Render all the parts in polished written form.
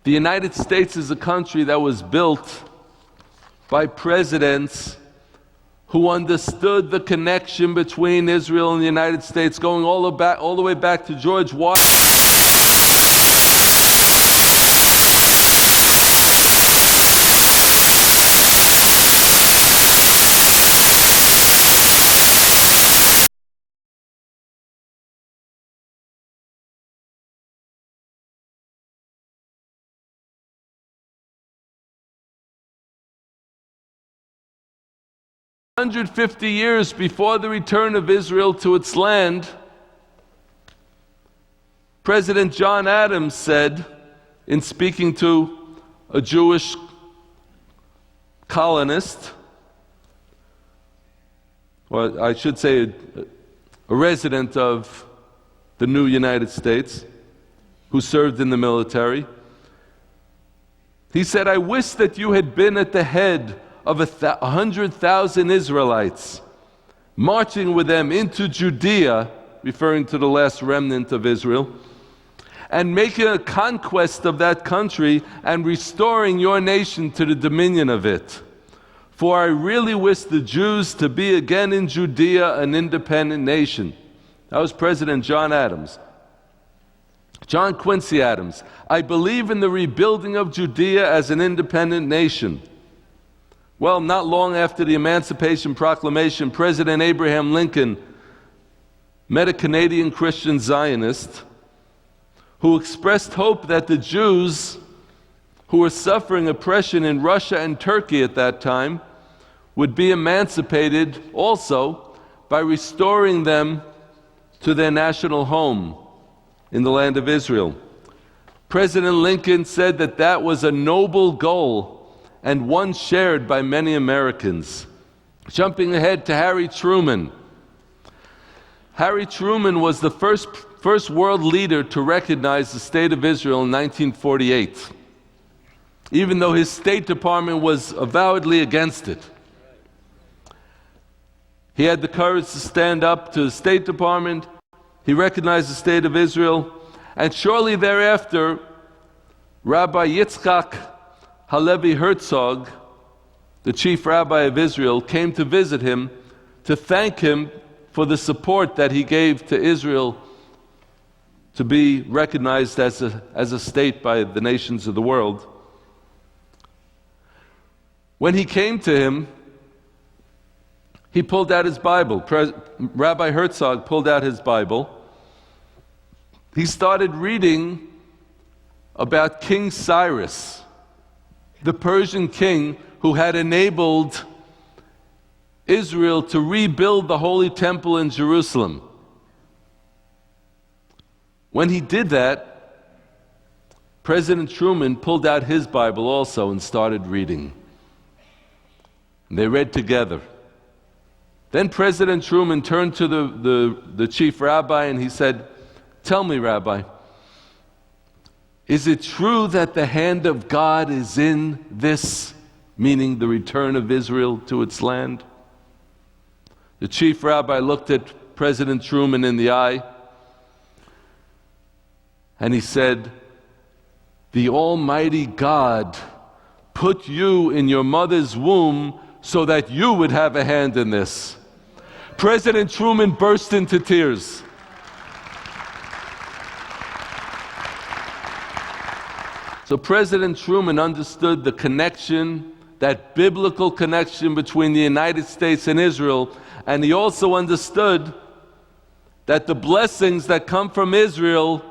The United States is a country that was built by presidents who understood the connection between Israel and the United States, going all the way back to George Washington. 150 years before the return of Israel to its land, President John Adams said, in speaking to a Jewish colonist, or I should say a resident of the new United States who served in the military, he said, "I wish that you had been at the head of 100,000 Israelites, marching with them into Judea," referring to the last remnant of Israel, "and making a conquest of that country and restoring your nation to the dominion of it. For I really wish the Jews to be again in Judea an independent nation." That was President John Adams. John Quincy Adams, "I believe in the rebuilding of Judea as an independent nation." Well, not long after the Emancipation Proclamation, President Abraham Lincoln met a Canadian Christian Zionist who expressed hope that the Jews who were suffering oppression in Russia and Turkey at that time would be emancipated also by restoring them to their national home in the land of Israel. President Lincoln said that that was a noble goal and one shared by many Americans. Jumping ahead to Harry Truman. Harry Truman was the first world leader to recognize the State of Israel in 1948, even though his State Department was avowedly against it. He had the courage to stand up to the State Department. He recognized the State of Israel, and shortly thereafter, Rabbi Yitzchak Halevi Herzog, the chief rabbi of Israel, came to visit him to thank him for the support that he gave to Israel to be recognized as a state by the nations of the world. When he came to him, he pulled out his Bible. Rabbi Herzog pulled out his Bible. He started reading about King Cyrus, the Persian king who had enabled Israel to rebuild the Holy Temple in Jerusalem. When he did that, President Truman pulled out his Bible also and started reading. And they read together. Then President Truman turned to the chief rabbi and he said, "Tell me, Rabbi, is it true that the hand of God is in this," meaning the return of Israel to its land? The chief rabbi looked at President Truman in the eye and he said, "The Almighty God put you in your mother's womb so that you would have a hand in this." President Truman burst into tears. So President Truman understood the connection, that biblical connection between the United States and Israel, and he also understood that the blessings that come from Israel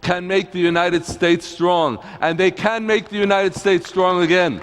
can make the United States strong, and they can make the United States strong again.